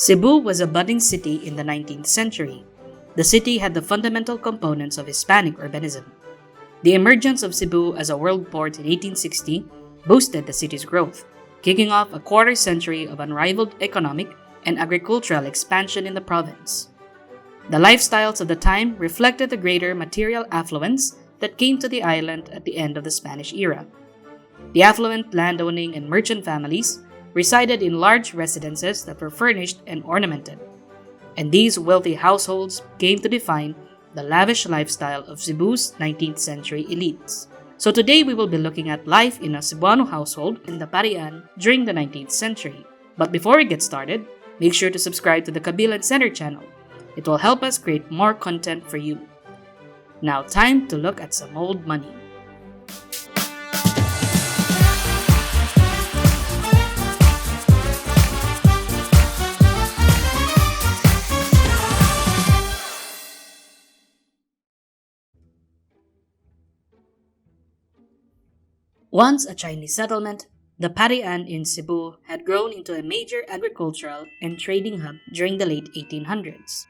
Cebu was a budding city in the 19th century. The city had the fundamental components of Hispanic urbanism. The emergence of Cebu as a world port in 1860 boosted the city's growth, kicking off a quarter century of unrivaled economic and agricultural expansion in the province. The lifestyles of the time reflected the greater material affluence that came to the island at the end of the Spanish era. The affluent landowning and merchant families resided in large residences that were furnished and ornamented, and these wealthy households came to define the lavish lifestyle of Cebu's 19th century elites. So today we will be looking at life in a Cebuano household in the Parian during the 19th century. But before we get started, make sure to subscribe to the Kabilan Center channel. It will help us create more content for you. Now time to look at some old money. Once a Chinese settlement, the Parian in Cebu had grown into a major agricultural and trading hub during the late 1800s.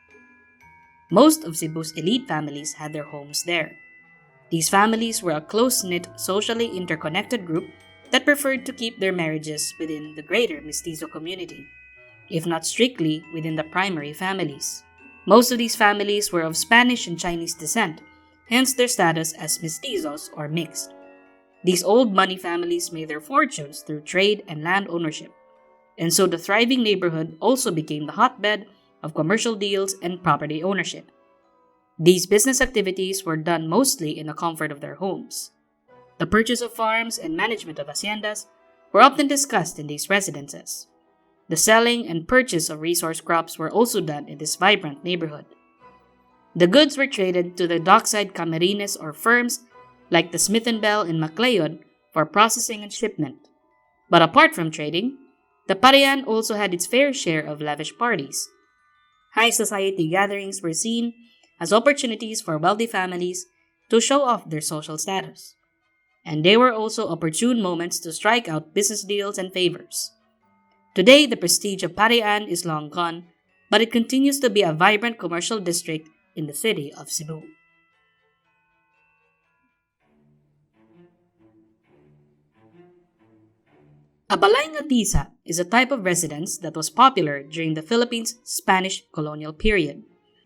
Most of Cebu's elite families had their homes there. These families were a close-knit, socially interconnected group that preferred to keep their marriages within the greater mestizo community, if not strictly within the primary families. Most of these families were of Spanish and Chinese descent, hence their status as mestizos or mixed. These old money families made their fortunes through trade and land ownership, and so the thriving neighborhood also became the hotbed of commercial deals and property ownership. These business activities were done mostly in the comfort of their homes. The purchase of farms and management of haciendas were often discussed in these residences. The selling and purchase of resource crops were also done in this vibrant neighborhood. The goods were traded to the dockside camarines or firms like the Smith & Bell in Macleod for processing and shipment. But apart from trading, the Parian also had its fair share of lavish parties. High society gatherings were seen as opportunities for wealthy families to show off their social status. And they were also opportune moments to strike out business deals and favors. Today, the prestige of Parian is long gone, but it continues to be a vibrant commercial district in the city of Cebu. A balay na tisa is a type of residence that was popular during the Philippines' Spanish colonial period.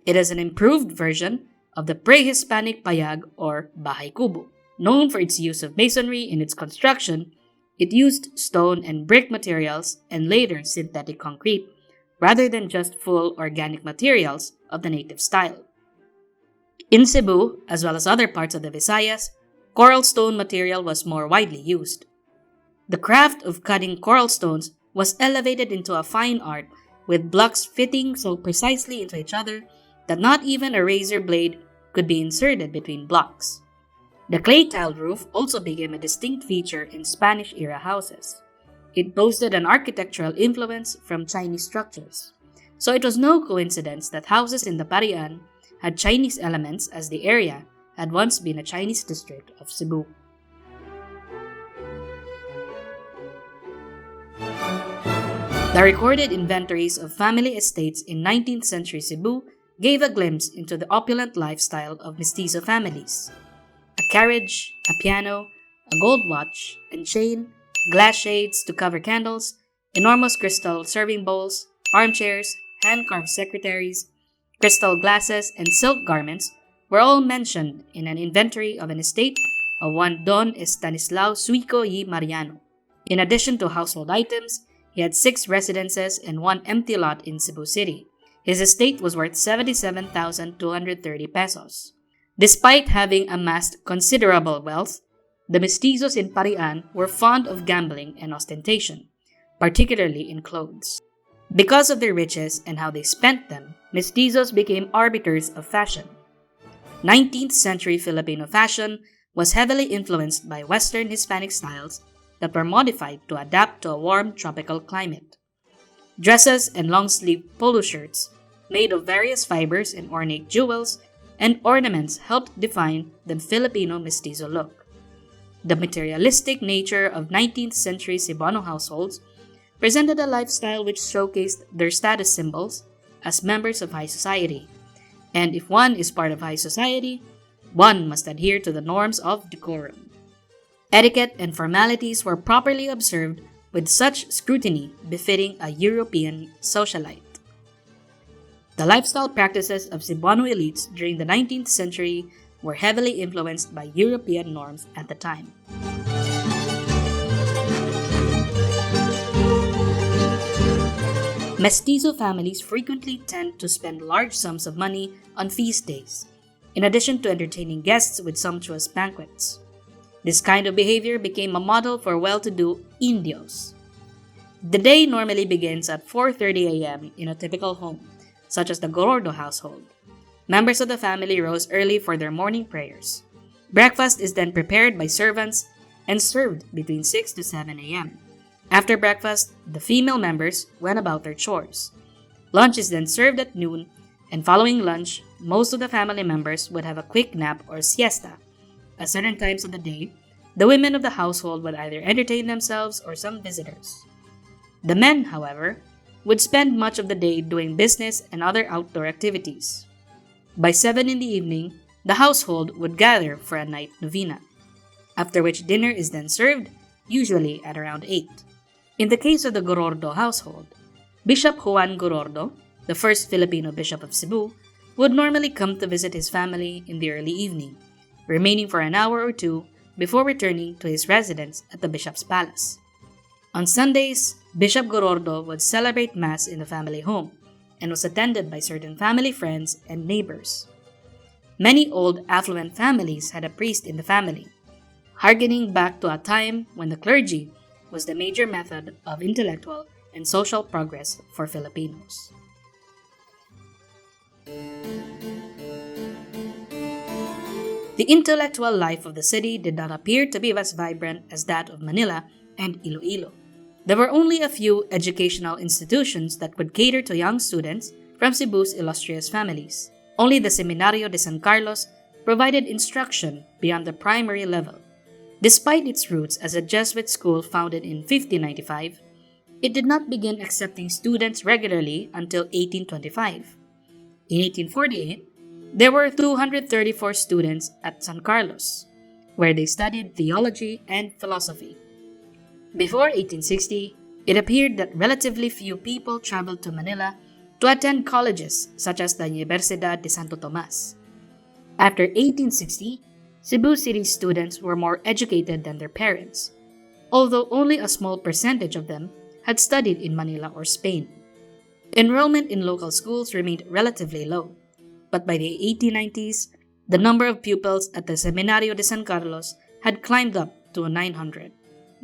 It is an improved version of the pre-Hispanic payag or bahay kubo. Known for its use of masonry in its construction, it used stone and brick materials and later synthetic concrete, rather than just full organic materials of the native style. In Cebu, as well as other parts of the Visayas, coral stone material was more widely used. The craft of cutting coral stones was elevated into a fine art with blocks fitting so precisely into each other that not even a razor blade could be inserted between blocks. The clay-tiled roof also became a distinct feature in Spanish-era houses. It boasted an architectural influence from Chinese structures, so it was no coincidence that houses in the Parian had Chinese elements as the area had once been a Chinese district of Cebu. The recorded inventories of family estates in 19th century Cebu gave a glimpse into the opulent lifestyle of mestizo families. A carriage, a piano, a gold watch and chain, glass shades to cover candles, enormous crystal serving bowls, armchairs, hand-carved secretaries, crystal glasses, and silk garments were all mentioned in an inventory of an estate of one Don Estanislao Suico y Mariano. In addition to household items, he had 6 residences and 1 empty lot in Cebu City. His estate was worth 77,230 pesos. Despite having amassed considerable wealth, the mestizos in Parian were fond of gambling and ostentation, particularly in clothes. Because of their riches and how they spent them, mestizos became arbiters of fashion. 19th century Filipino fashion was heavily influenced by Western Hispanic styles that were modified to adapt to a warm tropical climate. Dresses and long-sleeve polo shirts, made of various fibers and ornate jewels and ornaments helped define the Filipino mestizo look. The materialistic nature of 19th century Cebuano households presented a lifestyle which showcased their status symbols as members of high society. And if one is part of high society, one must adhere to the norms of decorum. Etiquette and formalities were properly observed with such scrutiny befitting a European socialite. The lifestyle practices of Cebuano elites during the 19th century were heavily influenced by European norms at the time. Mestizo families frequently tend to spend large sums of money on feast days, in addition to entertaining guests with sumptuous banquets. This kind of behavior became a model for well-to-do indios. The day normally begins at 4:30 a.m. in a typical home, such as the Gorordo household. Members of the family rose early for their morning prayers. Breakfast is then prepared by servants and served between 6 to 7 a.m. After breakfast, the female members went about their chores. Lunch is then served at noon, and following lunch, most of the family members would have a quick nap or siesta. At certain times of the day, the women of the household would either entertain themselves or some visitors. The men, however, would spend much of the day doing business and other outdoor activities. By 7 in the evening, the household would gather for a night novena, after which dinner is then served, usually at around 8. In the case of the Gorordo household, Bishop Juan Gorordo, the first Filipino bishop of Cebu, would normally come to visit his family in the early evening, remaining for an hour or two before returning to his residence at the bishop's palace. On Sundays, Bishop Gorordo would celebrate Mass in the family home and was attended by certain family friends and neighbors. Many old affluent families had a priest in the family, harkening back to a time when the clergy was the major method of intellectual and social progress for Filipinos. The intellectual life of the city did not appear to be as vibrant as that of Manila and Iloilo. There were only a few educational institutions that would cater to young students from Cebu's illustrious families. Only the Seminario de San Carlos provided instruction beyond the primary level. Despite its roots as a Jesuit school founded in 1595, it did not begin accepting students regularly until 1825. In 1848, there were 234 students at San Carlos, where they studied theology and philosophy. Before 1860, it appeared that relatively few people traveled to Manila to attend colleges such as the Universidad de Santo Tomas. After 1860, Cebu City students were more educated than their parents, although only a small percentage of them had studied in Manila or Spain. Enrollment in local schools remained relatively low, but by the 1890s, the number of pupils at the Seminario de San Carlos had climbed up to 900.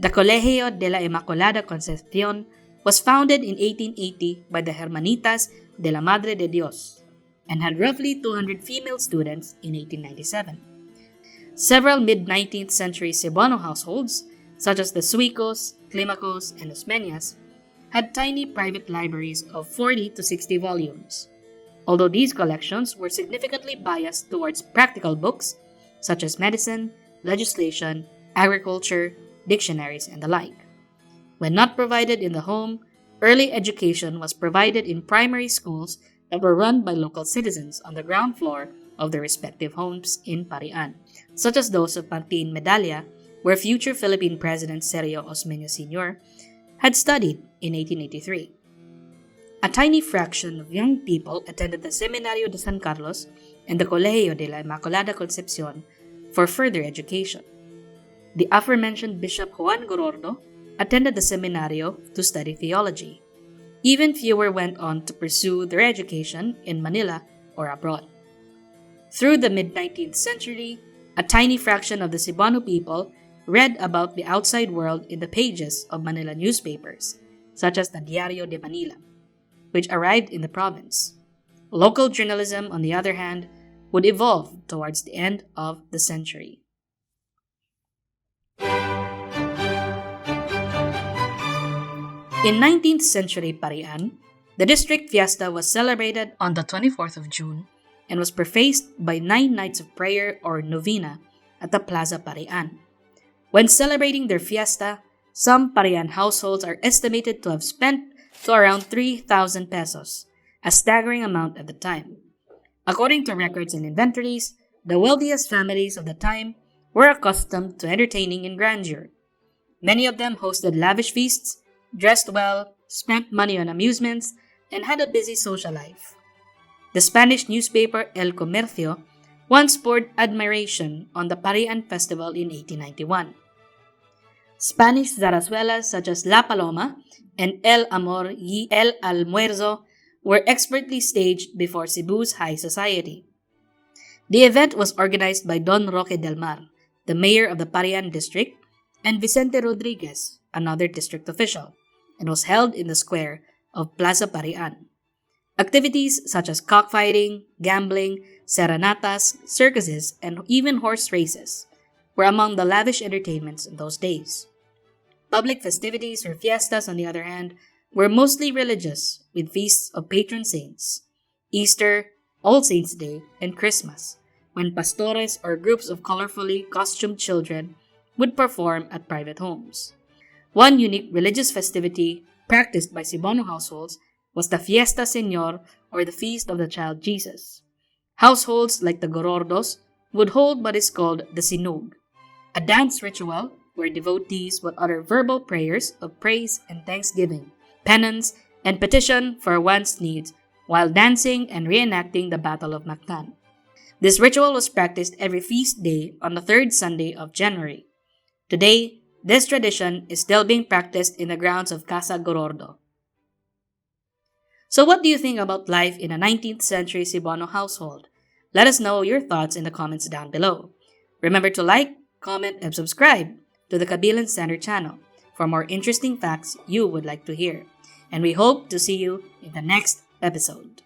The Colegio de la Inmaculada Concepcion was founded in 1880 by the Hermanitas de la Madre de Dios and had roughly 200 female students in 1897. Several mid-19th century Cebuano households, such as the Suicos, Climacos, and Osmeñas, had tiny private libraries of 40 to 60 volumes. Although these collections were significantly biased towards practical books, such as medicine, legislation, agriculture, dictionaries, and the like. When not provided in the home, early education was provided in primary schools that were run by local citizens on the ground floor of their respective homes in Parian, such as those of Martin Medalla, where future Philippine President Sergio Osmeña Sr. had studied in 1883. A tiny fraction of young people attended the Seminario de San Carlos and the Colegio de la Inmaculada Concepcion for further education. The aforementioned Bishop Juan Gorordo attended the seminario to study theology. Even fewer went on to pursue their education in Manila or abroad. Through the mid-19th century, a tiny fraction of the Cebuano people read about the outside world in the pages of Manila newspapers, such as the Diario de Manila, which arrived in the province. Local journalism, on the other hand, would evolve towards the end of the century. In 19th century Parian, the district fiesta was celebrated on the 24th of June and was prefaced by 9 nights of prayer or novena at the Plaza Parian. When celebrating their fiesta, some Parian households are estimated to have spent to around 3,000 pesos, a staggering amount at the time. According to records and inventories, the wealthiest families of the time were accustomed to entertaining in grandeur. Many of them hosted lavish feasts, dressed well, spent money on amusements, and had a busy social life. The Spanish newspaper El Comercio once poured admiration on the Parian festival in 1891. Spanish zarzuelas such as La Paloma and El Amor y El Almuerzo were expertly staged before Cebu's high society. The event was organized by Don Roque del Mar, the mayor of the Parian district, and Vicente Rodriguez, another district official, and was held in the square of Plaza Parian. Activities such as cockfighting, gambling, serenatas, circuses, and even horse races were among the lavish entertainments in those days. Public festivities or fiestas, on the other hand, were mostly religious, with feasts of patron saints, Easter, All Saints' Day, and Christmas, when pastores or groups of colorfully costumed children would perform at private homes. One unique religious festivity practiced by Cebuano households was the Fiesta Señor, or the Feast of the Child Jesus. Households like the Gorordos would hold what is called the Sinog, a dance ritual where devotees would utter verbal prayers of praise and thanksgiving, penance, and petition for one's needs while dancing and reenacting the Battle of Mactan. This ritual was practiced every feast day on the third Sunday of January. Today, this tradition is still being practiced in the grounds of Casa Gorordo. So what do you think about life in a 19th century Cebuano household? Let us know your thoughts in the comments down below. Remember to like, comment, and subscribe to the Kabilan Center channel for more interesting facts you would like to hear. And we hope to see you in the next episode.